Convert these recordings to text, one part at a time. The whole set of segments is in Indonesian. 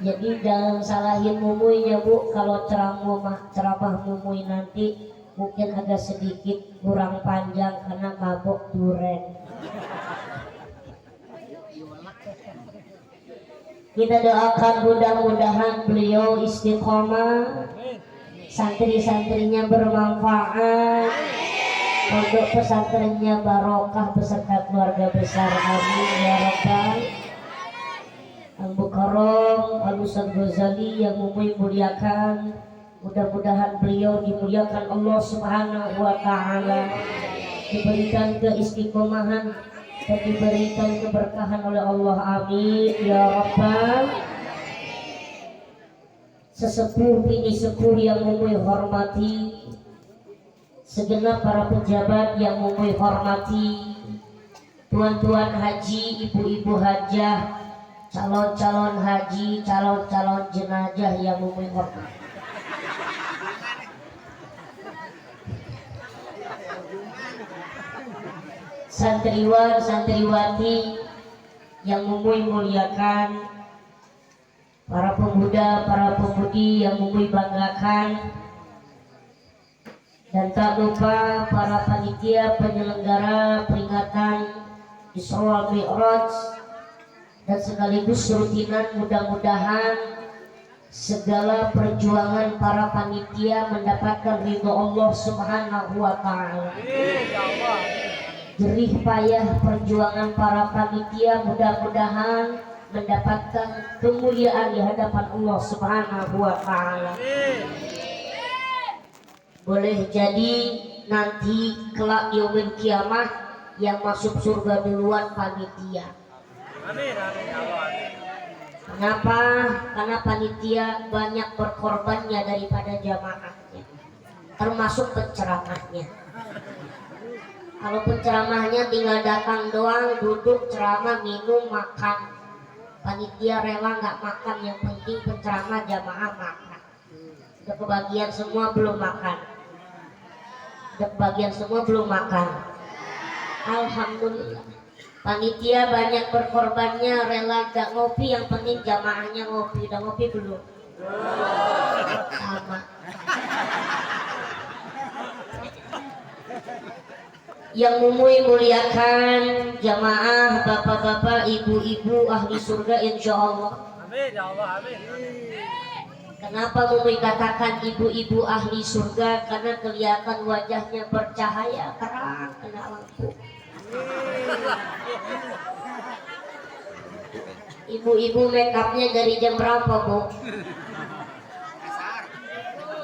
Jadi jangan salahin mumuinya Bu, kalau ceramah mumui nanti mungkin agak sedikit kurang panjang karena mabok duren. Kita doakan mudah-mudahan beliau istiqomah, santri-santrinya bermanfaat, pondok pesantrennya barokah beserta keluarga besar, amin ya rabbal. Al-Mukarram Al-Ustaz Ghazali yang muliakan, mudah-mudahan beliau dimuliakan Allah Subhanahu wa Ta'ala, diberikan keistiqomahan dan diberikan keberkahan oleh Allah, amin ya rabbal. Sesepuh bini sepuh yang hormati, segenap para pejabat yang hormati, tuan-tuan haji, ibu-ibu hajah, calon-calon haji, calon-calon jenazah yang hormat. Santriwan, santriwati yang muliakan, para pemuda, para pemudi yang banggakan, dan tak lupa para panitia penyelenggara peringatan Isra wal Mi'raj dan sekaligus rutinan. Mudah-mudahan segala perjuangan para panitia mendapatkan ridho Allah Subhanahu wa Ta'ala. Jerih payah perjuangan para panitia mudah-mudahan mendapatkan kemuliaan di hadapan Allah Subhanahu wa Ta'ala. Boleh jadi nanti kelak yaumil kiamah yang masuk surga duluan panitia. Amin, amin, amin. Kenapa? Karena panitia banyak berkorbannya daripada jamaahnya, termasuk penceramahnya. Kalau penceramahnya tinggal datang doang, duduk, ceramah, minum, makan, panitia rela nggak makan, yang penting penceramah jamaah makan. Udah kebagian semua belum makan? Udah kebagian semua belum makan? Alhamdulillah. Panitia banyak berkorbannya, rela gak ngopi, yang penting jamaahnya ngopi. Udah ngopi belum? Sama. Yang muliakan jamaah, bapak-bapak, ibu-ibu ahli surga insya Allah. Amin ya Allah, amin. Kenapa Mumi katakan ibu-ibu ahli surga? Karena kelihatan wajahnya bercahaya terang kena lampu. Ibu-ibu make upnya dari jam berapa Bu?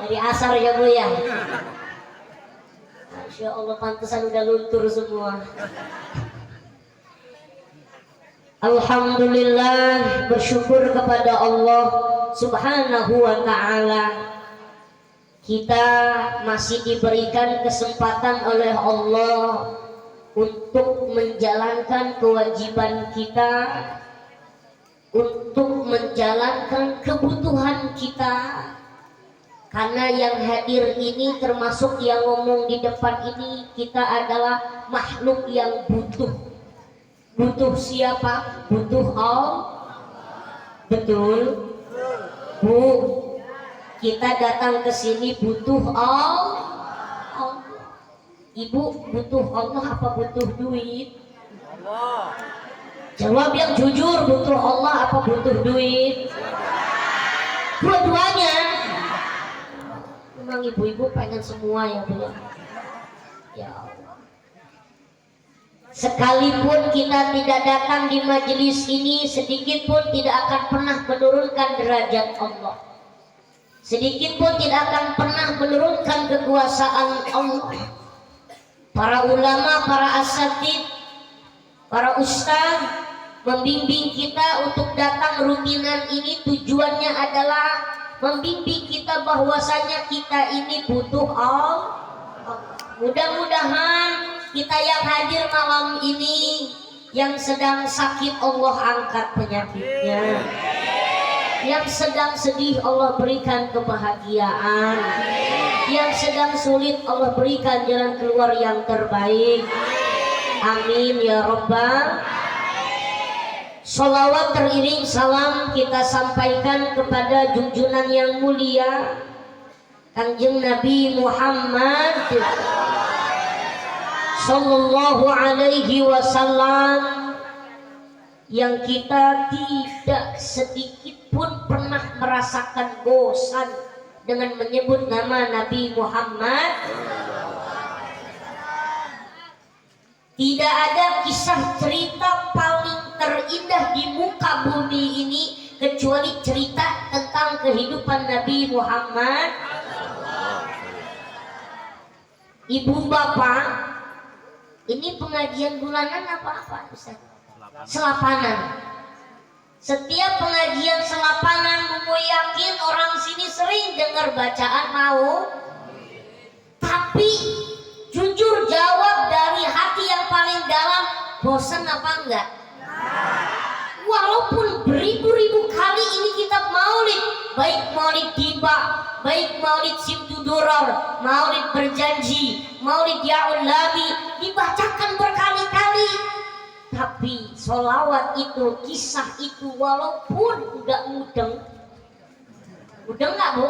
Dari asar ya Bu ya? Masya Allah, pantesan udah luntur semua. Alhamdulillah, bersyukur kepada Allah Subhanahu wa Ta'ala, kita masih diberikan kesempatan oleh Allah untuk menjalankan kewajiban kita, untuk menjalankan kebutuhan kita. Karena yang hadir ini termasuk yang ngomong di depan ini, kita adalah makhluk yang butuh. Butuh siapa? Butuh Allah. Betul? Bu, kita datang ke sini butuh Allah. Ibu butuh Allah apa butuh duit? Allah. Jawab yang jujur, butuh Allah apa butuh duit? Dua-duanya. Memang ibu-ibu pengen semua ya Bu. Ya Allah. Sekalipun kita tidak datang di majelis ini, sedikit pun tidak akan pernah menurunkan derajat Allah. Sedikit pun tidak akan pernah menurunkan kekuasaan Allah. Para ulama, para asatid, para ustaz membimbing kita untuk datang rutinan ini, tujuannya adalah membimbing kita bahwasanya kita ini butuh Allah. Mudah-mudahan kita yang hadir malam ini, yang sedang sakit Allah angkat penyakitnya, yang sedang sedih Allah berikan kebahagiaan, yang sedang sulit Allah berikan jalan keluar yang terbaik. Amin ya Rabbal. Sholawat teriring salam kita sampaikan kepada junjungan yang mulia Kanjeng Nabi Muhammad Sallallahu Alaihi Wasallam, yang kita tidak sedikit pun pernah merasakan bosan dengan menyebut nama Nabi Muhammad. Tidak ada kisah cerita paling terindah di muka bumi ini kecuali cerita tentang kehidupan Nabi Muhammad. Ibu bapak, ini pengajian bulanan apa Ustaz? Selapanan. Setiap pengajian selapanan, Mumu yakin orang sini sering dengar bacaan mau. Tapi jujur jawab dari hati yang paling dalam, bosan apa enggak? Walaupun beribu-ribu kali ini kitab maulid, baik maulid tiba, baik maulid simtuduror, maulid berjanji, maulid ya'ul labi, dibacakan berkali-kali, tapi sholawat itu, kisah itu, walaupun enggak mudeng enggak Bu?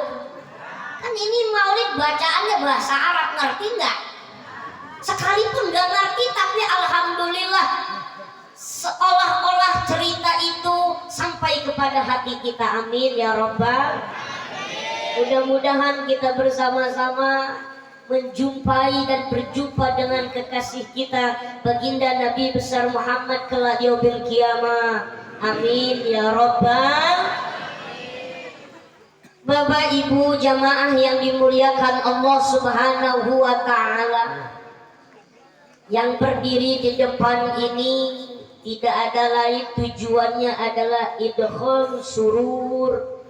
Kan ini maulid bacaannya bahasa Arab, ngerti enggak? Sekalipun gak ngerti, tapi alhamdulillah seolah-olah cerita itu sampai kepada hati kita. Amin ya Rabbal. Mudah-mudahan kita bersama-sama menjumpai dan berjumpa dengan kekasih kita baginda Nabi besar Muhammad kelak yaumil qiyamah. Amin ya Rabbal. Bapak Ibu jamaah yang dimuliakan Allah Subhanahu wa Ta'ala, yang berdiri di depan ini tidak ada lain tujuannya adalah idkhal surur,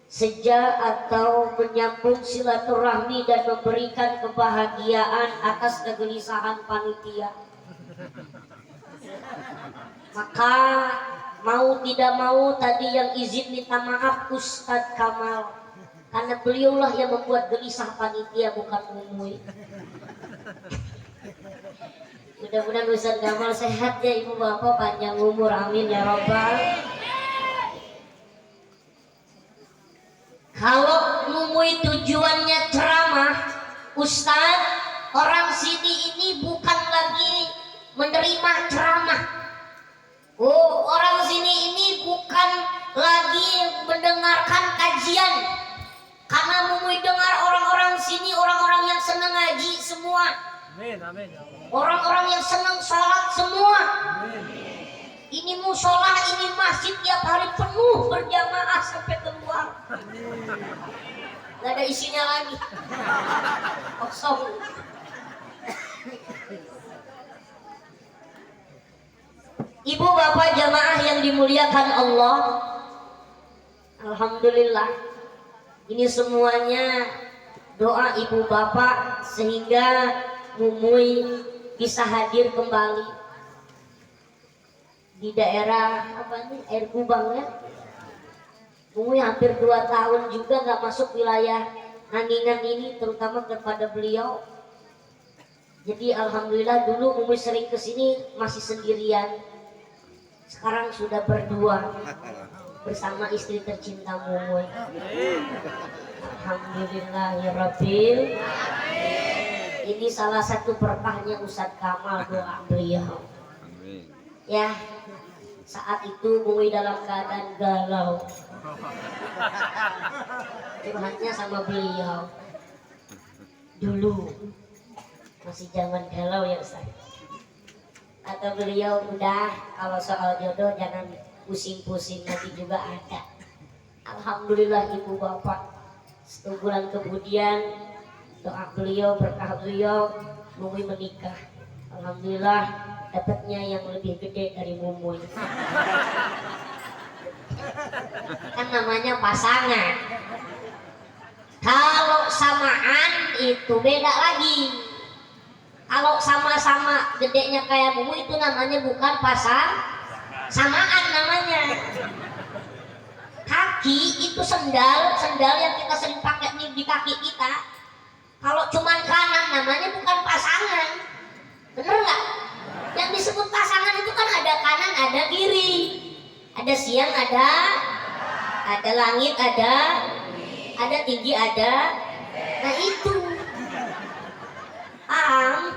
sejak atau menyambung silaturahmi dan memberikan kebahagiaan atas kegelisahan panitia. Maka mau tidak mau tadi yang izin minta maaf Ustadz Kamal, karena beliaulah yang membuat gelisah panitia, bukan Mumuy. Mudah-mudahan Ustadz Kamal sehat ya ibu bapak, panjang umur, amin ya Rabbal. Kalau Mumuy tujuannya ceramah, Ustadz, orang sini ini bukan lagi menerima ceramah. Oh, orang sini ini bukan lagi mendengarkan kajian. Karena Mumuy dengar orang-orang sini orang-orang yang senang ngaji semua. Amin, amin. Orang-orang yang senang sholat semua. Amin. Ini musola, ini masjid tiap hari penuh berjamaah sampai keluar. Gak ada isinya lagi. Kosong. Ibu bapak jamaah yang dimuliakan Allah, alhamdulillah ini semuanya doa ibu bapak sehingga Mumuy bisa hadir kembali di daerah apa nih, Air Kubang ya. Mumuy hampir 2 tahun juga nggak masuk wilayah Nangingan ini, terutama kepada beliau. Jadi alhamdulillah dulu Mumuy sering kesini masih sendirian, sekarang sudah berdua bersama istri tercinta Mumuy. Alhamdulillah ya Rabbil. Ini salah satu berkahnya Ustadz Kamal, doa beliau. Ya, saat itu Mumuy dalam keadaan galau, curhatnya sama beliau. Dulu masih zaman galau ya Ustaz. Atau beliau udah, kalau soal jodoh jangan pusing-pusing, nanti juga ada. Alhamdulillah ibu bapak, 1 bulan kemudian doa beliau, berkah beliau, Mumuy menikah. Alhamdulillah dapatnya yang lebih gede dari Mumuy. Kan namanya pasangan. Kalau samaan itu beda lagi. Kalau sama-sama gedenya kayak Mumuy itu namanya bukan samaan namanya. Kaki itu sendal yang kita sering pakai nih di kaki kita. Kalau cuman kanan namanya bukan pasangan. Bener nggak? Yang disebut pasangan itu kan ada kanan ada kiri. Ada siang, ada langit, ada tinggi, ada. Nah itu paham.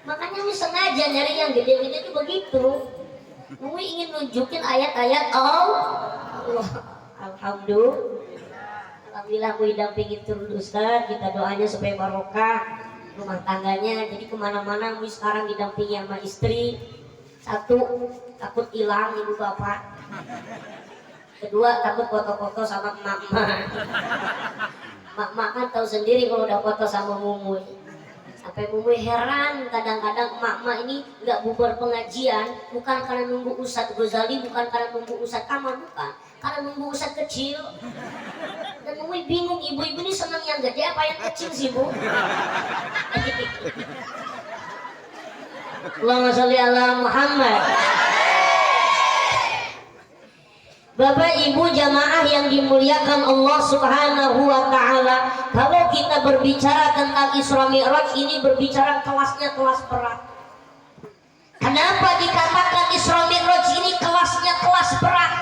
Makanya lu sengaja nyari yang gede-gede itu begitu. Lu ingin nunjukin ayat-ayat Allah. Alhamdulillah gue dampingin terus Ustaz. Kita doanya supaya barokah rumah tangganya. Jadi kemana-mana gue sekarang didampingi sama istri. Satu, takut hilang ibu bapak. Kedua, takut foto-foto sama emak-emak. Emak-emak kan tahu sendiri kalau udah foto sama Mumuy. Sampai Mumuy heran kadang-kadang emak-emak ini nggak bubar pengajian bukan karena nunggu Ustadz Ghazali, bukan karena nunggu Ustadz Kamal, bukan, karena nunggu Ustadz kecil. Dan Mumuy bingung, ibu-ibu ini senang yang gede apa yang kecil sih Bu? Allahumma sholli ala Muhammad. Bapak Ibu jamaah yang dimuliakan Allah Subhanahu wa taala, kalau kita berbicara tentang Isra Mi'raj ini berbicara kelasnya kelas berat. Kenapa dikatakan Isra Mi'raj ini kelasnya kelas berat?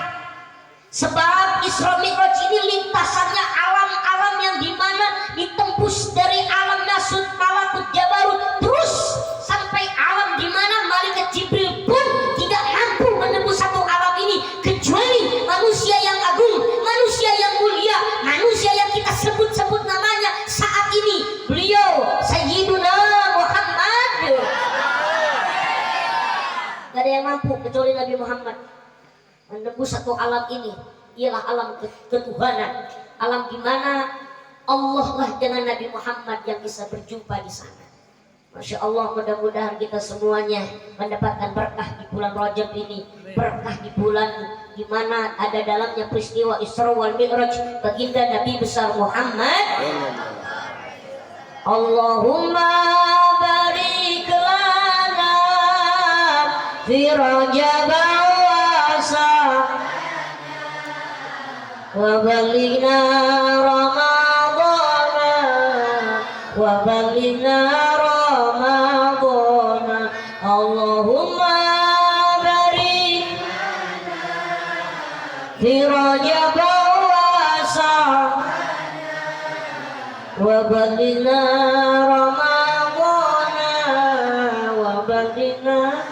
Sebab Isra Mi'raj ini lintasannya alam-alam yang dimana ditembus dari alam Nasut, Malakut, Jabarut terus sampai alam dimana malaikat Jibril pun tidak mampu menembus satu alam ini kecuali manusia yang agung, manusia yang mulia, manusia yang kita sebut-sebut namanya saat ini, beliau Sayyiduna Muhammad. Gak ada yang mampu kecuali Nabi Muhammad menembus satu alam ini. Ialah alam ketuhanan, alam di mana Allah lah dengan Nabi Muhammad yang bisa berjumpa di sana. Masya Allah, mudah-mudahan kita semuanya mendapatkan berkah di bulan Rajab ini, berkah di bulan di mana ada dalamnya peristiwa Isra wal Mi'raj baginda Nabi besar Muhammad. Allahumma barik lana fi Rajab wa balighna Ramadhan wa balighna Ramadhan. Allahumma barik fi Rajab wa balighna Ramadhan wa balighna.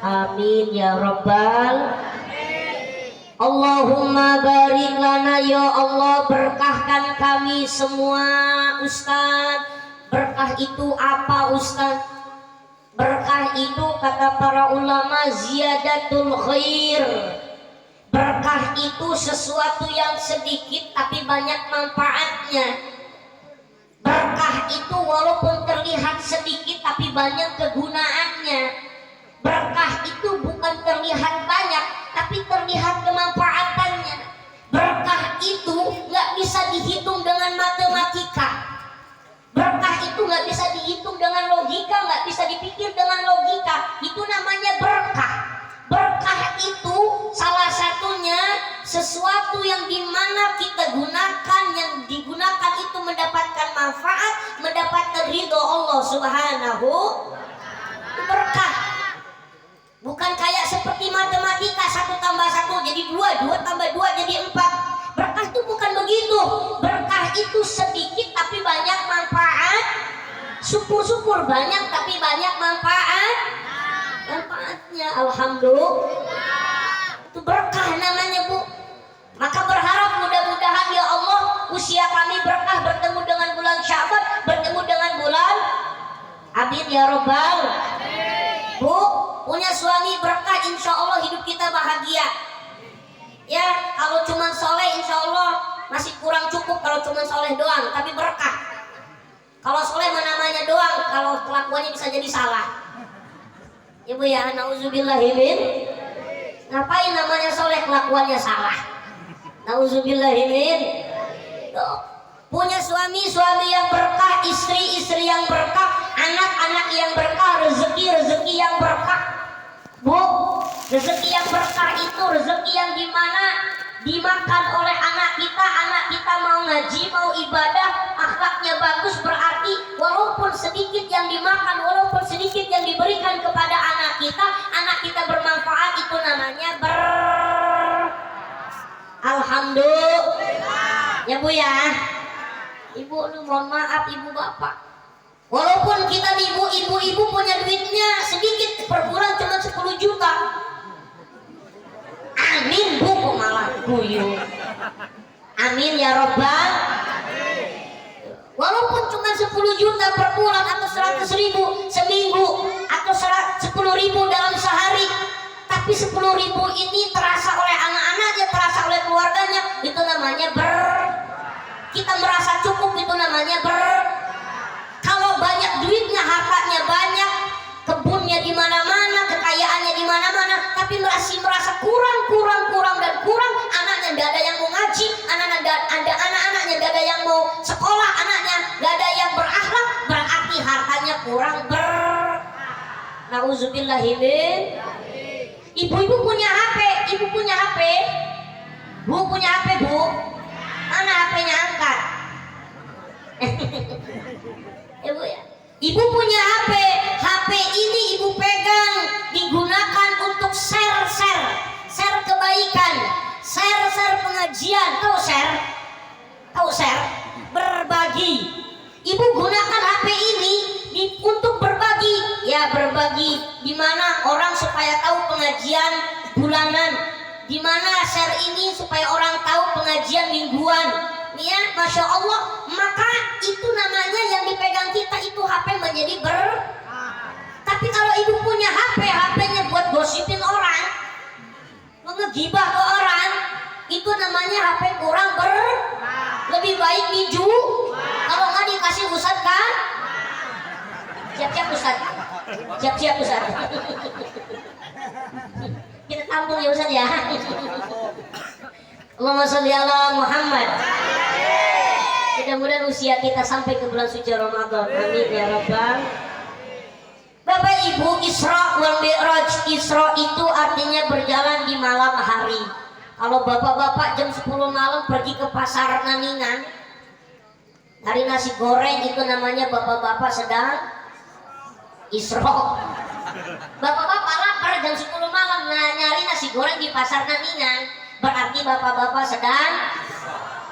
Amin ya rabbal. Allahumma barik lana ya Allah, berkahkan kami semua Ustaz. Berkah itu apa Ustaz? Berkah itu kata para ulama ziyadatul khair. Berkah itu sesuatu yang sedikit tapi banyak manfaatnya. Berkah itu walaupun terlihat sedikit tapi banyak kegunaannya. Berkah itu bukan terlihat banyak tapi terlihat kemanfaatannya. Berkah itu nggak bisa dihitung dengan matematika. Berkah itu nggak bisa dihitung dengan logika, nggak bisa dipikir dengan logika. Itu namanya berkah. Berkah itu salah satunya sesuatu yang dimana kita gunakan, yang digunakan itu mendapatkan manfaat, mendapatkan ridho Allah Subhanahu. Itu berkah. Bukan kayak seperti matematika 1 tambah 1 jadi 2, 2 tambah 2 jadi 4. Berkah itu bukan begitu. Berkah itu sedikit tapi banyak manfaat. Syukur-syukur banyak tapi banyak manfaatnya. Alhamdulillah. Itu berkah namanya Bu. Maka berharap mudah-mudahan ya Allah usia kami berkah bertemu dengan bulan Sya'ban, bertemu dengan bulan. Amin ya Rabbal. Bu, punya suami berkah, insya Allah hidup kita bahagia. Ya, kalau cuma soleh insya Allah masih kurang cukup kalau cuma soleh doang, tapi berkah. Kalau soleh namanya doang, kalau kelakuannya bisa jadi salah. Ya Bu ya, nauzubillahimin. Ngapain namanya soleh kelakuannya salah? Nauzubillahimin. Punya suami yang berkah, istri yang berkah, anak-anak yang berkah, rezeki yang berkah. Bu, rezeki yang berkah itu rezeki yang dimana dimakan oleh anak kita mau ngaji, mau ibadah, akhlaknya bagus, berarti walaupun sedikit yang dimakan, walaupun sedikit yang diberikan kepada anak kita bermanfaat, itu namanya alhamdulillah. Ya Bu ya. Ibu, mohon maaf Ibu Bapak. Walaupun kita ibu-ibu punya duitnya sedikit, per bulan cuma 10 juta. Amin Bu, kok malah guyu. Amin ya Robbal. Walaupun cuma 10 juta per bulan atau 100 ribu seminggu atau 10 ribu dalam sehari, tapi 10 ribu ini terasa oleh anak-anaknya, terasa oleh keluarganya, itu namanya kita merasa cukup, itu namanya Kalau banyak duitnya, hartanya banyak, kebunnya di mana-mana, kekayaannya di mana-mana, tapi masih merasa kurang, anaknya nggak ada yang mau ngaji, anak-anaknya nggak ada yang mau sekolah, anaknya nggak ada yang berakhlak, berarti hartanya kurang Nauzubillahimin. Ibu-ibu punya HP, Bu punya HP Bu, mana HP-nya angkat? Ibu ya. Ibu punya HP ini ibu pegang, digunakan untuk share kebaikan, share pengajian, tahu share, berbagi. Ibu gunakan HP ini untuk berbagi, ya berbagi di mana orang supaya tahu pengajian bulanan, di mana share ini supaya orang tahu pengajian mingguan. Ya, Masya Allah, maka itu namanya yang dipegang kita itu HP menjadi Tapi kalau ibu punya HP-nya buat gosipin orang, ngegibah ke orang, itu namanya HP kurang lebih baik kalau nggak dikasih Ustaz kan? Siap-siap Ustaz. Kita tampung ya Ustaz ya. Allahumma sholli ala Muhammad. Mudah-mudahan usia kita sampai ke bulan suci Ramadan. Amin ya Rabbal. Bapak Ibu, Isra wal Mi'raj. Isra itu artinya berjalan di malam hari. Kalau bapak-bapak jam 10 malam pergi ke pasar Naningan, hari nasi goreng, itu namanya bapak-bapak sedang Isra. Bapak-bapak lapar jam 10 malam nyari nasi goreng di pasar Naningan, berarti bapak-bapak sedang.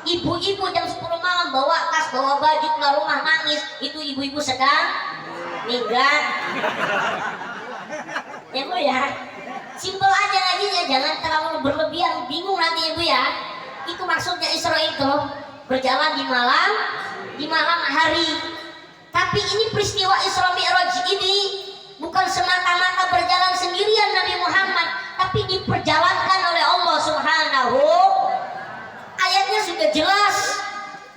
Ibu-ibu jam 10 malam bawa tas, bawa baju keluar rumah nangis, itu ibu-ibu sedang minggat. Ya Bu ya, simpel aja ngajinya, jangan terlalu berlebihan, bingung nanti Ibu ya. Itu maksudnya Isra itu berjalan di malam hari. Tapi ini peristiwa Isra Mi'raj ini bukan semata-mata berjalan sendirian Nabi Muhammad, tapi diperjalankan oleh Allah Subhanahu. Ayatnya sudah jelas.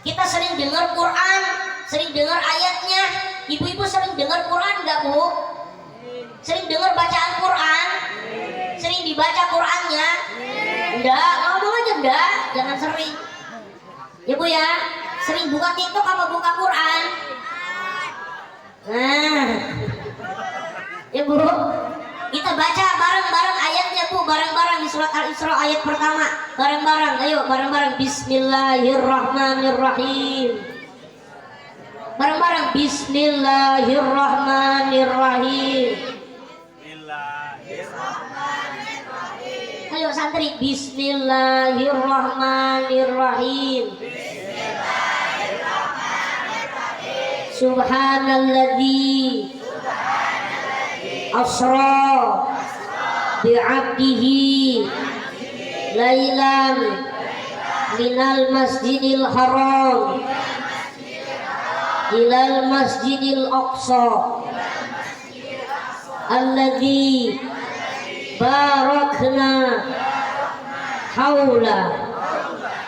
Kita sering dengar Quran, sering dengar ayatnya. Ibu-ibu sering dengar Quran enggak Bu? Sering dengar bacaan Quran? Sering dibaca Qurannya? Enggak, ngomong aja enggak, jangan sering. Ya Bu ya, sering buka TikTok apa buka Quran? Nah, ya Bu, kita baca bareng-bareng ayatnya Bu, bareng-bareng di surat Al-Isra ayat pertama, bareng-bareng, ayo bareng-bareng. Bismillahirrahmanirrahim. Bareng-bareng, Bismillahirrahmanirrahim. Ayo santri, Bismillahirrahmanirrahim. Subhanalladzi asra bi'abdihi lailan minal masjidil haram ilal masjidil aqsa alladzi barakna haula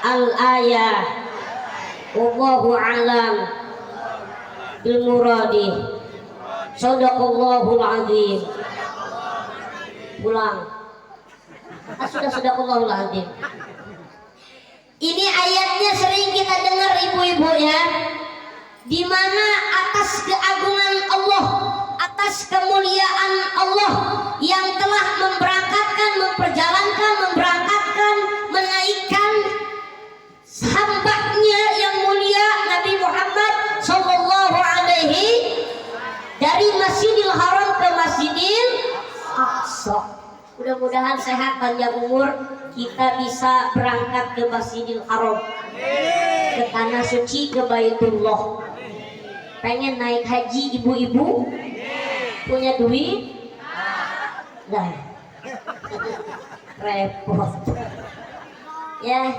al-ayah wallahu alam bil muradi. Shadaqallahul azim. Pulang. Sudah sadaqallahul azim. Ini ayatnya sering kita dengar ibu-ibu ya, di mana atas keagungan Allah, atas kemuliaan Allah yang telah memberangkatkan, memperjalankan, memberangkatkan, menaikkan mudah-mudahan sehat panjang umur, kita bisa berangkat ke Masjidil Haram, ke tanah suci, ke Baitullah. Pengen naik haji ibu-ibu? Punya duit? Nah, repot. Ya,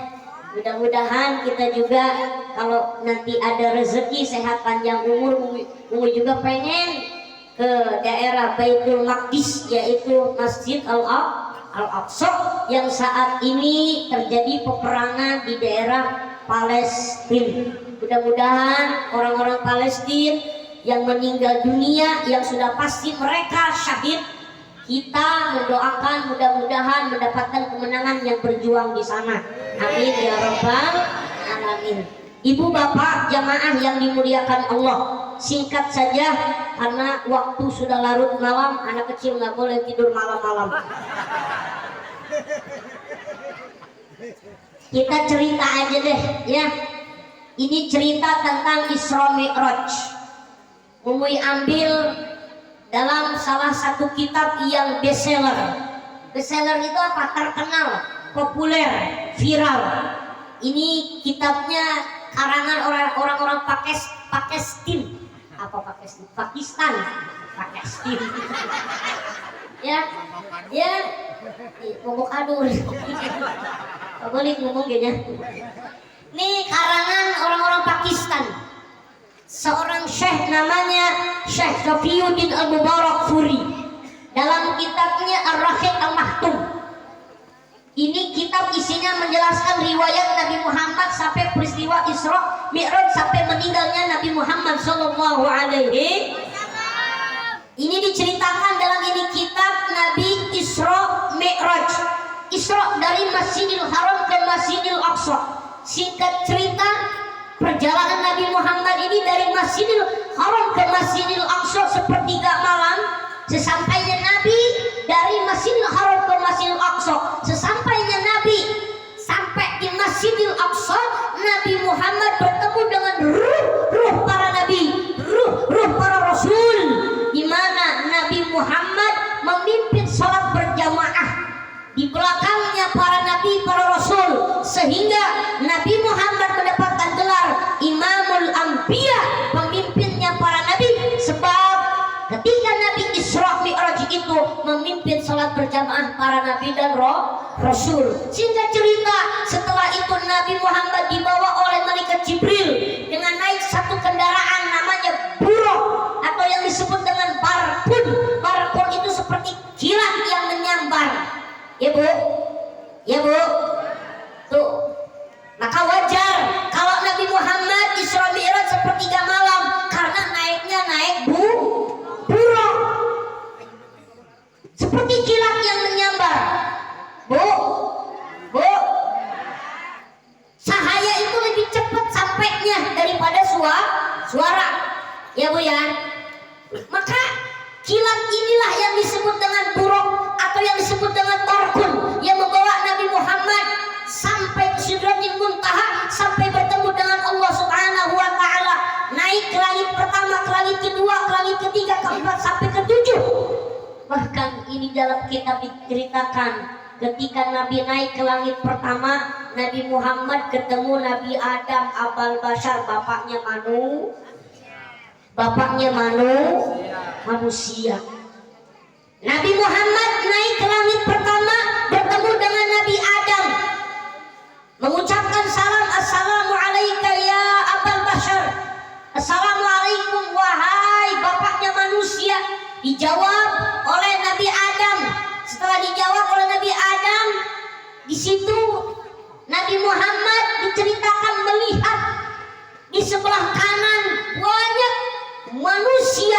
mudah-mudahan kita juga kalau nanti ada rezeki sehat panjang umur, Umi juga pengen ke daerah Baitul Maqdis, yaitu Masjid Al-Aqsa yang saat ini terjadi peperangan di daerah Palestina. Mudah-mudahan orang-orang Palestina yang meninggal dunia, yang sudah pasti mereka syahid, kita mendoakan mudah-mudahan mendapatkan kemenangan yang berjuang di sana. Amin ya rabbal alamin. Ibu bapak jamaah yang dimuliakan Allah, singkat saja karena waktu sudah larut malam, anak kecil nggak boleh tidur malam-malam. Kita cerita aja deh ya. Ini cerita tentang Isra Mi'raj. Mumi ambil dalam salah satu kitab yang bestseller. Bestseller itu apa? Terkenal, populer, viral. Ini kitabnya karangan orang-orang Pakistan. Apa Pakistan? Pakistan. Ya, ngomong aduh. Boleh ngomong gini. Ini karangan orang-orang Pakistan. Seorang syekh namanya Syekh Safiyuddin Al-Mubarakfuri. Dalam kitabnya Ar-Rahiq Al-Mahtum. Ini kitab isinya menjelaskan riwayat Nabi Muhammad sampai peristiwa Isra Mi'raj sampai meninggalnya Nabi Muhammad sallallahu alaihi wasallam. Ini diceritakan dalam ini kitab Nabi Isra Mi'raj. Isra dari Masjidil Haram ke Masjidil Aqsa. Singkat cerita, perjalanan Nabi Muhammad ini dari Masjidil Haram ke Masjidil Aqsa sepertiga malam. Sesampainya Nabi dari Masjidil Haram ke Masjidil Aqsa, sesampainya Nabi sampai di Masjidil Aqsa, Nabi Muhammad bertemu dengan ruh para nabi, ruh para rasul, di mana Nabi Muhammad memimpin salat berjamaah. Di belakangnya para nabi, para rasul, sehingga Nabi Muhammad mendapatkan gelar Imamul Anbiya, pemimpinnya para nabi. Sebab ketika Nabi Isra Mi'raj itu memimpin salat berjamaah para nabi dan rasul. Sehingga cerita setelah itu Nabi Muhammad dibawa oleh malaikat Jibril dengan naik satu kendaraan namanya buraq atau yang disebut dengan barqun. Barqun itu seperti kilat yang menyambar. Ya bu, tuh. Maka wajar kalau Nabi Muhammad Isra Mi'raj sepertiga malam karena naiknya naik buraq, seperti kilat yang menyambar. Bu, cahaya itu lebih cepat sampainya daripada suara. Ya bu ya. Maka kilat inilah yang disebut dengan buraq atau yang disebut dengan barqun yang membawa Nabi Muhammad sampai ke Sidratil Muntaha, sampai bertemu dengan Allah Subhanahu wa taala, naik ke langit pertama, ke langit kedua, ke langit ketiga, keempat sampai ke-7. Bahkan ini dalam kitab diceritakan ketika Nabi naik ke langit pertama, Nabi Muhammad ketemu Nabi Adam Abal Bashar, bapaknya manusia. Nabi Muhammad naik ke langit pertama, bertemu dengan Nabi Adam, mengucapkan salam, assalamu alaika ya Abal Bashar, assalamualaikum wahai bapaknya manusia. Dijawab oleh Nabi Adam. Setelah dijawab oleh Nabi Adam, di situ Nabi Muhammad diceritakan melihat di sebelah kanan banyak manusia,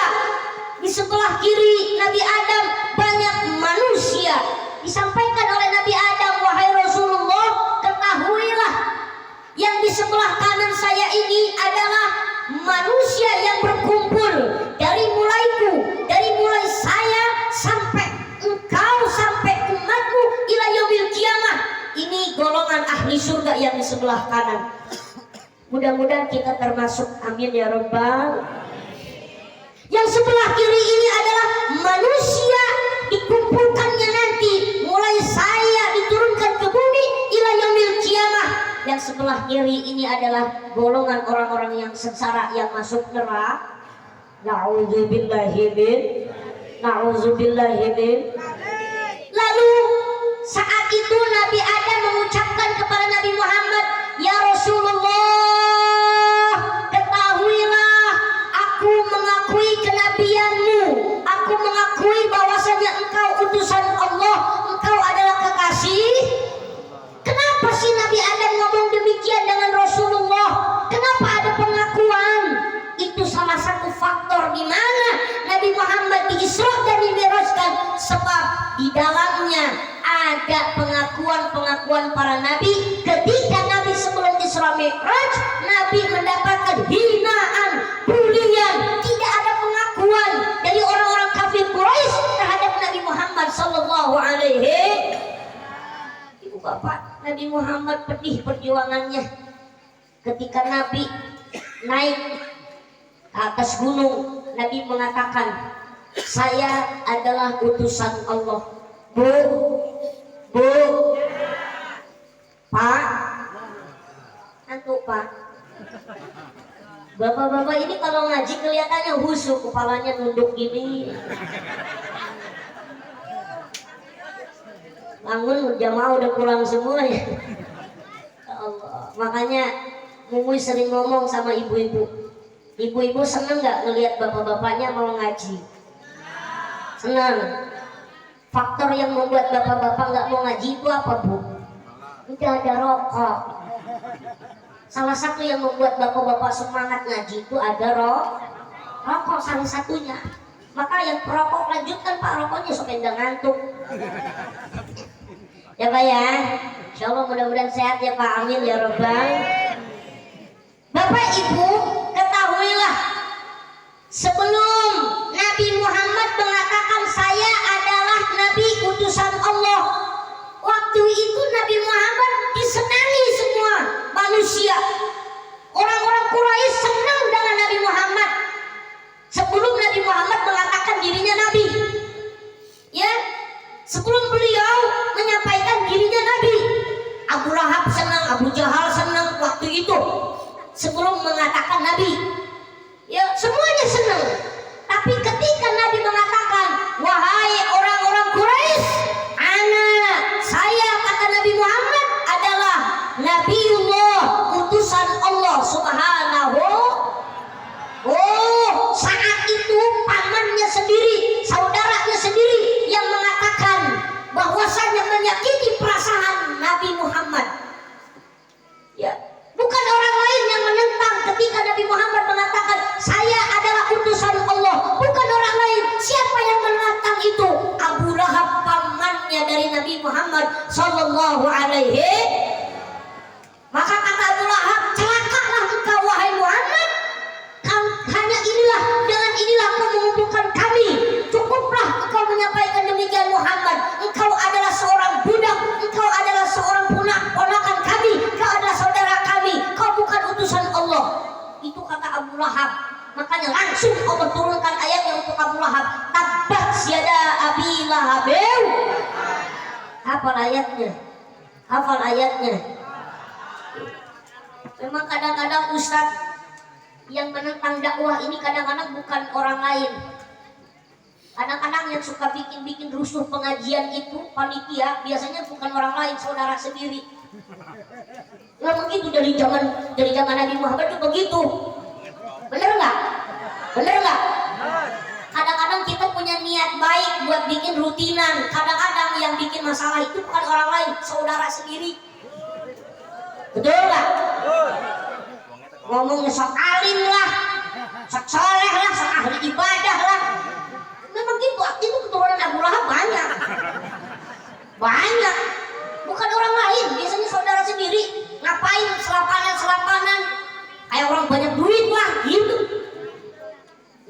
di sebelah kiri Nabi Adam banyak manusia. Disampaikan oleh Nabi Adam, wahai Rasulullah, ketahuilah yang di sebelah kanan saya ini adalah manusia yang berkumpul dari mulai saya sampai engkau, sampai umatmu ila yaumil qiyamah. Ini golongan ahli surga yang di sebelah kanan. Mudah-mudahan kita termasuk, amin ya rabbal. Yang sebelah kiri ini adalah manusia dikumpulkannya nanti, mulai saya diturunkan ke bumi ila yaumil qiyamah. Yang sebelah kiri ini adalah golongan orang-orang yang sengsara yang masuk neraka. Na'udzubillahi min. Lalu saat itu Nabi Adam mengucapkan kepada Nabi Muhammad, ya Rasulullah, ketahuilah aku mengakui kenabianmu, aku mengakui bahwasanya engkau utusan Allah, engkau adalah kekasih. Kenapa sih Nabi Adam ngomong demikian dengan Rasulullah? Kenapa ada pengakuan? Itu salah satu faktor di mana Nabi Muhammad di-Isra dan di-Mi'rajkan, sebab di dalamnya ada pengakuan-pengakuan para nabi. Ketika Nabi sebelum Isra Mi'raj, Nabi mendapatkan hinaan, bulian, tidak ada pengakuan dari orang-orang kafir Quraisy terhadap Nabi Muhammad sallallahu alaihi. Ibu bapak, Nabi Muhammad pedih perjuangannya ketika Nabi naik ke atas gunung. Nabi mengatakan, saya adalah utusan Allah. Bu, Pak, antuk Pak. Bapak-bapak ini kalau ngaji kelihatannya khusyuk, kepalanya nunduk gini. Bangun jamaah udah pulang semua ya. Ya Allah. Makanya Mumuy sering ngomong sama ibu-ibu. Ibu-ibu seneng nggak ngelihat bapak-bapaknya mau ngaji? Senang. Faktor yang membuat bapak-bapak nggak mau ngaji itu apa, Bu? Udah ada rokok. Salah satu yang membuat bapak-bapak semangat ngaji itu ada rokok salah satunya. Maka yang perokok lanjutkan Pak, rokoknya supaya nggak ngantuk. Ya Pak ya. Insya Allah mudah-mudahan sehat ya Pak. Amin ya Rabbal. Bapak Ibu, ketahuilah, sebelum Nabi Muhammad mengatakan saya adalah Nabi utusan Allah, waktu itu Nabi Muhammad disenangi semua manusia. Orang-orang Quraisy senang dengan Nabi Muhammad sebelum Nabi Muhammad mengatakan dirinya Nabi. Ya, sebelum beliau menyampaikan dirinya Nabi, Abu Lahab senang, Abu Jahal senang waktu itu. Sebelum mengatakan Nabi, ya semuanya senang. Tapi ketika Nabi mengatakan, wahai orang-orang Quraisy, saya kata Nabi Muhammad adalah Nabiullah, utusan Allah Subhanahu. Oh, saat itu pamannya sendiri, saudaranya sendiri yang mengatakan bahwasanya menyakiti perasaan Nabi Muhammad. Ya. Bukan orang lain yang menentang ketika Nabi Muhammad mengatakan saya adalah utusan Allah. Bukan orang lain. Siapa yang menentang itu? Abu Lahab, pamannya dari Nabi Muhammad sallallahu alaihi. Maka kata Abu Lahab, celakalah engkau wahai Muhammad. Hanya inilah, dengan inilah kau mengumpulkan kami. Cukuplah engkau menyampaikan demikian Muhammad. Engkau adalah seorang budak, engkau adalah seorang ponakan kami, engkau adalah saudara kami, kau bukan utusan Allah. Itu kata Abu Lahab. Makanya langsung Allah turunkan ayatnya untuk Abu Lahab. Tabbat yada Abi Lahab. Hafal ayatnya. Hafal ayatnya. Memang kadang-kadang Ustadz yang menentang dakwah ini kadang-kadang bukan orang lain. Kadang-kadang yang suka bikin-bikin rusuh pengajian itu panitia biasanya bukan orang lain, saudara sendiri. Nah begitu dari zaman Nabi Muhammad itu begitu. Bener nggak? Bener nggak? Kadang-kadang kita punya niat baik buat bikin rutinan. Kadang-kadang yang bikin masalah itu bukan orang lain, saudara sendiri. Betul nggak? Ngomongnya sok alim lah, sok soleh lah, sok ahli ibadah lah. Memang gitu, itu keturunan Abu Lahab banyak. Bukan orang lain, biasanya saudara sendiri. Ngapain selapanan kayak orang banyak duit lah gitu.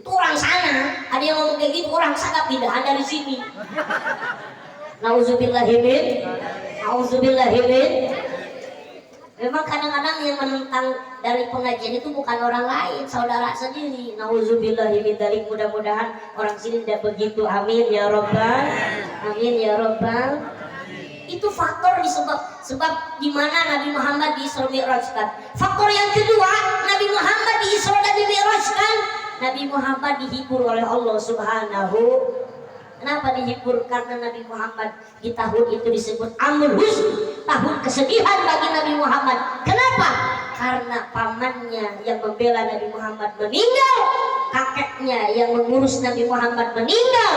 Itu orang sana, ada yang ngomong kayak gitu, orang sana pindahan dari sini. Nauzubillahimin. Memang kadang-kadang yang menentang dari pengajian itu bukan orang lain, saudara sendiri. Nauzubillahi min dzalik. Mudah-mudahan orang sini tidak begitu. Amin ya robbal. Amin ya robbal. Itu faktor sebab di mana Nabi Muhammad di-Isra Mi'rajkan. Faktor yang kedua, Nabi Muhammad di-Isra dan di-Mi'rajkan. Nabi Muhammad dihibur oleh Allah Subhanahu. Kenapa dihibur? Karena Nabi Muhammad di tahun itu disebut Amul Huzn, tahun kesedihan bagi Nabi Muhammad. Kenapa? Karena pamannya yang membela Nabi Muhammad meninggal, kakeknya yang mengurus Nabi Muhammad meninggal,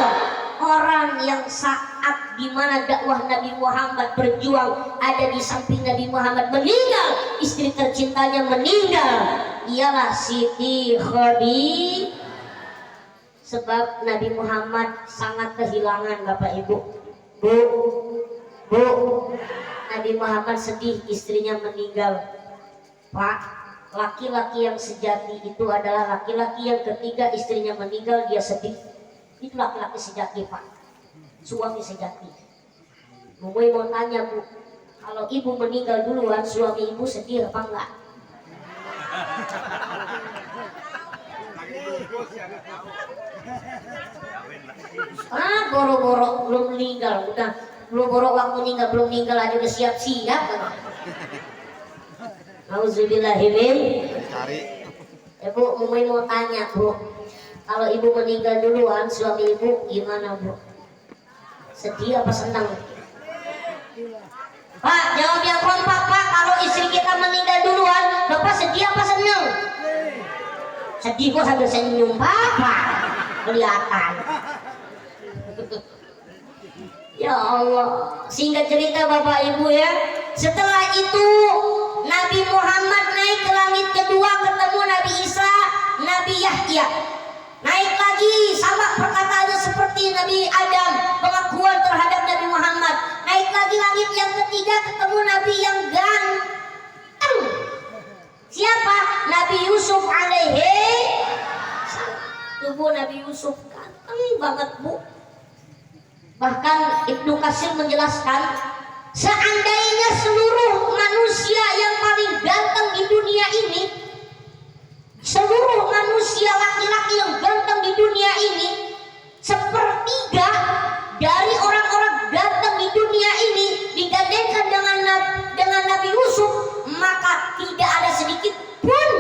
orang yang saat di mana dakwah Nabi Muhammad berjuang ada di samping Nabi Muhammad meninggal, istri tercintanya meninggal, ialah Siti Khadijah. Sebab Nabi Muhammad sangat kehilangan Bapak Ibu. Bu, Nabi Muhammad sedih istrinya meninggal. Pak, laki-laki yang sejati itu adalah laki-laki yang ketika istrinya meninggal dia sedih. Itu laki-laki sejati, Pak. Suami sejati. Mumui mau tanya, Bu, kalau ibu meninggal duluan, suami ibu sedih apa enggak? Boro-boro belum meninggal, udah boro-boro waktu meninggal belum meninggal aja udah siap-siap. Auzubillahi min. Ibu mau tanya, Bu, kalau ibu meninggal duluan, suami ibu gimana, Bu? Sedih apa senang? Pak, jawab yang kompak, Pak. Kalau istri kita meninggal duluan, Bapak sedih apa senang? Sedih kok sambil senyum, Bapak. Kelihatan. Ya Allah, singkat cerita Bapak Ibu ya, setelah itu Nabi Muhammad naik ke langit kedua, ketemu Nabi Isa, Nabi Yahya. Naik lagi sama perkataannya seperti Nabi Adam, pengakuan terhadap Nabi Muhammad. Naik lagi langit yang ketiga, ketemu Nabi yang ganteng. Siapa? Nabi Yusuf alaihi. Tubuh Nabi Yusuf ganteng banget, Bu. Bahkan Ibnu Katsir menjelaskan, seandainya seluruh manusia yang paling ganteng di dunia ini, seluruh manusia laki-laki yang ganteng di dunia ini, sepertiga dari orang-orang ganteng di dunia ini digandengkan dengan Nabi Yusuf, maka tidak ada sedikit pun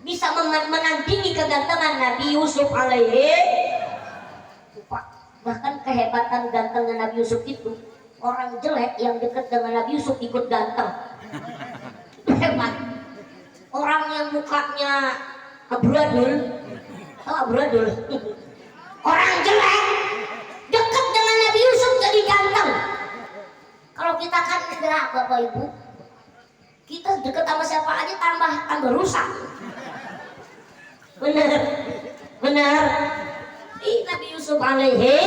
bisa menandingi kegantengan Nabi Yusuf alaihi. Bahkan kehebatan gantengnya Nabi Yusuf itu, orang jelek yang dekat dengan Nabi Yusuf ikut ganteng. Hebat. Orang yang mukanya abradul, abradul, orang jelek dekat dengan Nabi Yusuf jadi ganteng. Kalau kita kan enggak, Bapak Ibu, kita dekat sama siapa aja tambah rusak. Benar. Nabi Yusuf alaihi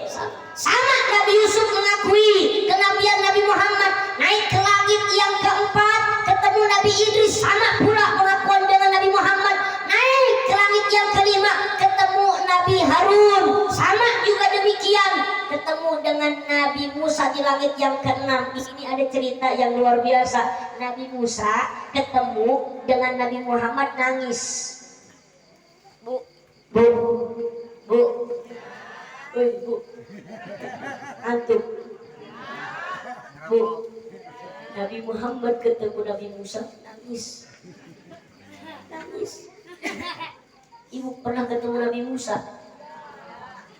sama. Nabi Yusuf mengakui kenabian Nabi Muhammad. Naik ke langit yang keempat, ketemu Nabi Idris, sama pula pengakuan dengan Nabi Muhammad. Naik ke langit yang kelima, ketemu Nabi Harun, sama juga demikian. Ketemu dengan Nabi Musa di langit yang keenam. Di sini ada cerita yang luar biasa. Nabi Musa ketemu dengan Nabi Muhammad, nangis. Bu, antum, Bu, Nabi Muhammad ketemu Nabi Musa, nangis. Ibu pernah ketemu Nabi Musa?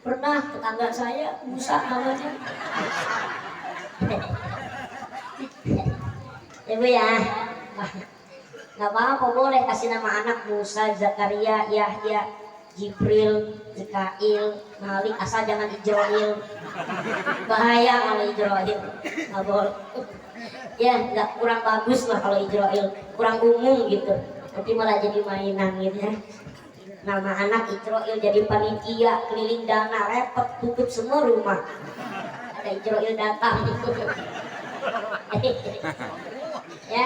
Pernah, tetangga saya Musa namanya. Ya Bu ya, nggak apa-apa, boleh kasih nama anak Musa, Zakaria, Yahya, Jibril, Zikail, Malik, asal jangan Ijroil. Bahaya kalau Ijroil, nggak boleh. Ya nggak, kurang bagus lah kalau Ijroil, kurang umum gitu. Nanti malah jadi mainan gitu ya. Nama anak Ijroil jadi panitia keliling dana, repot, tutup semua rumah. Ada Ijroil datang. Ya,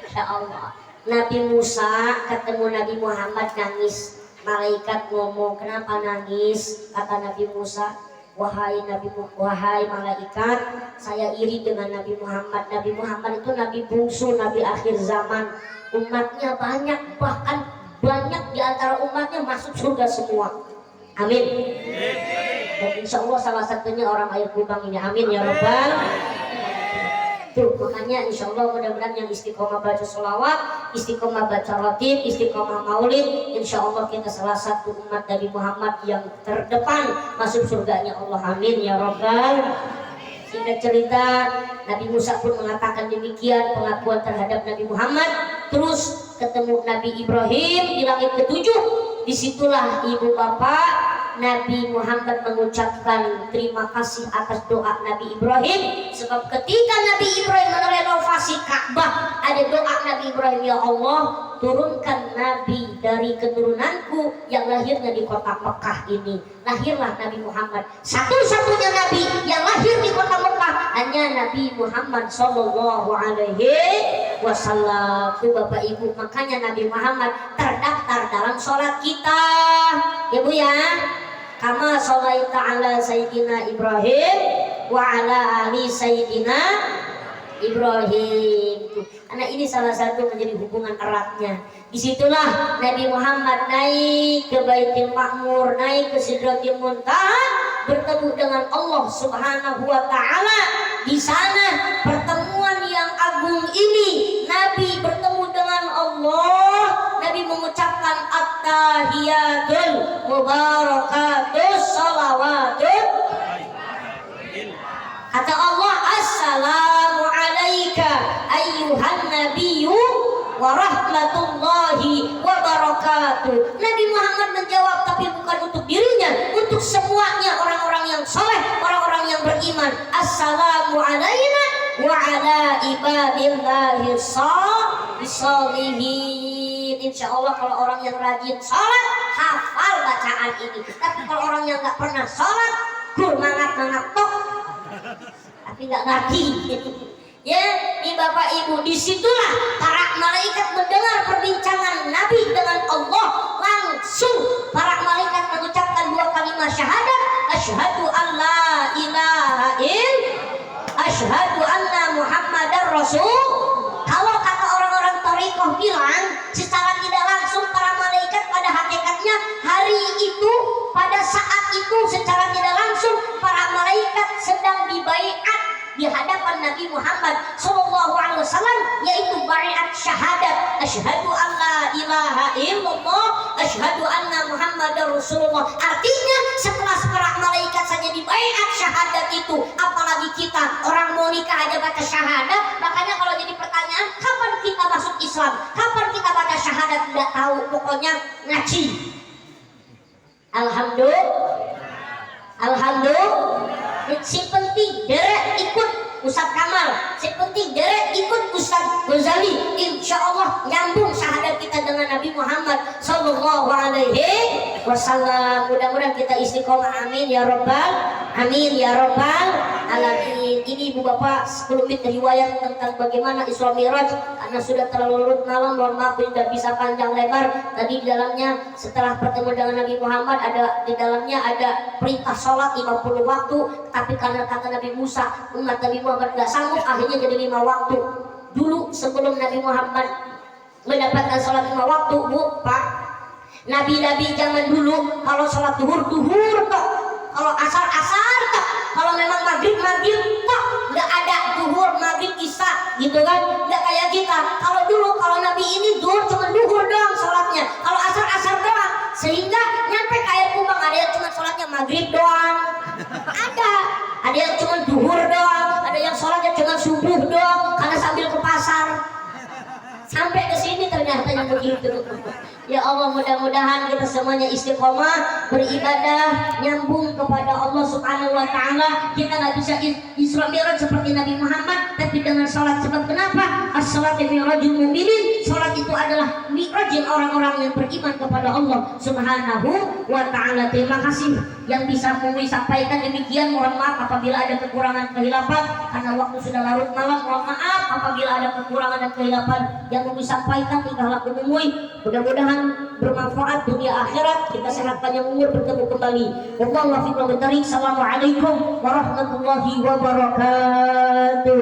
insya Allah. Nabi Musa ketemu Nabi Muhammad, nangis. Malaikat ngomong, kenapa nangis? Kata Nabi Musa, wahai malaikat, saya iri dengan Nabi Muhammad. Nabi Muhammad itu nabi bungsu, nabi akhir zaman. Umatnya banyak, bahkan banyak di antara umatnya masuk surga semua. Amin. Dan insya Allah salah satunya orang Air Kubang ini. Amin ya Rabbal. Tuh, makanya insya Allah mudah-mudahan yang istiqomah baca sholawat, istiqomah baca ratib, istiqomah maulid, insya Allah kita salah satu umat Nabi Muhammad yang terdepan masuk surganya Allah. Amin ya Rabbal. Singkat cerita, Nabi Musa pun mengatakan demikian pengakuan terhadap Nabi Muhammad. Terus ketemu Nabi Ibrahim di langit ketujuh. Disitulah ibu bapak Nabi Muhammad mengucapkan terima kasih atas doa Nabi Ibrahim. Sebab ketika Nabi Ibrahim merenovasi Ka'bah, ada doa Nabi Ibrahim, ya Allah, turunkan Nabi dari keturunanku yang lahirnya di kota Mekah ini. Lahirlah Nabi Muhammad, satu-satunya Nabi yang lahir di kota Mekah hanya Nabi Muhammad Sallallahu Alaihi Wasallam. Itu Bapak Ibu, makanya Nabi Muhammad terdaftar dalam sholat kita, ya Bu ya. Kama sholaita ala Sayyidina Ibrahim wa ala ali Sayyidina Ibrahim. Karena ini salah satu menjadi hubungan eratnya. Disitulah Nabi Muhammad naik ke Baitul Ma'mur, naik ke Sidratul Muntaha, bertemu dengan Allah Subhanahu wa Ta'ala. Di sana pertemuan yang agung ini, Nabi bertemu dengan Allah. Nabi mengucapkan at-tahiyatul mubarakatus salawatul. Kata Allah, assalamu alayka ayyuhan nabiyyu wa rahmatullahi wa barakatuh. Nabi Muhammad menjawab, tapi bukan untuk dirinya, untuk semuanya orang-orang yang soleh, orang-orang yang beriman. Assalamu alayna wa ala ibadillahi sholihin. Insya Allah kalau orang yang rajin sholat hafal bacaan ini. Tapi kalau orang yang nggak pernah sholat, mangat tok, tapi nggak ngerti. Ya, ini Bapak Ibu, disitulah para malaikat mendengar perbincangan Nabi dengan Allah. Langsung para malaikat mengucapkan dua kalimat syahadat, asyhadu an la ilaha illallah, asyhadu anna Muhammadar Rasul. Kalau kata orang-orang thariqah bilang, secara tidak langsung para malaikat pada hakikatnya hari itu, pada saat itu secara tidak langsung para malaikat sedang dibaiat di hadapan Nabi Muhammad Sallallahu Alaihi Wasallam, yaitu baiat syahadat, asyhadu an la ilaha illallah, asyhadu anna Muhammadar Rasulullah. Artinya setelah para malaikat saja dibaiat syahadat itu, apalagi kita orang mau nikah aja baca syahadat. Makanya kalau jadi pertanyaan, kapan kita masuk Islam, kapan kita baca syahadat, tidak tahu, pokoknya ngaji. Alhamdulillah. Si penting derek ikut Ustaz Kamal, si penting derek ikut Ustaz Ghazali. Insya Allah nyambung syahadat kita dengan Nabi Muhammad Sallallahu Alaihi Wasallam. Mudah-mudahan kita istiqomah, amin ya Rabbal, amin ya Rabbal alamin. Ini Ibu Bapak 10 menit riwayat tentang bagaimana Isra Mi'raj. Karena sudah terlalu larut malam, mohon maaf tidak bisa panjang lebar. Tadi di dalamnya setelah bertemu dengan Nabi Muhammad, ada di dalamnya ada perintah sholat 50 waktu. Tapi karena kata Nabi Musa, umat Nabi Muhammad gak sanggup, akhirnya jadi 5 waktu. Dulu sebelum Nabi Muhammad mendapatkan sholat 5 waktu, Bu, Pak, Nabi-Nabi zaman dulu kalau sholat duhur toh, kalau asar toh, kalau memang maghrib toh, nggak ada duhur, maghrib, isya gitu kan, nggak kayak kita. Kalau dulu, kalau Nabi ini duhur cuma duhur doang sholatnya, kalau asar doang, sehingga nyampe ke Air Kubang ada yang cuma sholatnya maghrib doang, ada yang cuma duhur doang, ada yang sholatnya cuma subuh doang karena sambil ke pasar. Sampai ke sini ternyata yang begitu. Ya Allah, mudah-mudahan kita semuanya istiqomah beribadah, nyambung kepada Allah Subhanahu wa Ta'ala. Kita nggak bisa Isra Mi'raj seperti Nabi Muhammad, tapi dengan salat. Sebab kenapa? As-salatu mi'rajul mu'minin. Salat itu adalah mi'rajin orang-orang yang beriman kepada Allah Subhanahu wa Ta'ala. Terima kasih yang bisa kami sampaikan demikian. Mohon maaf apabila ada kekurangan kehilapan, karena waktu sudah larut malam. Mohon maaf apabila ada kekurangan dan kehilapan yang kami sampaikan. Tinggallah umumui. Mudah-mudahan bermanfaat dunia akhirat, kita sehat panjang umur, bertemu kembali. Wallahualam. Assalamualaikum warahmatullahi wabarakatuh.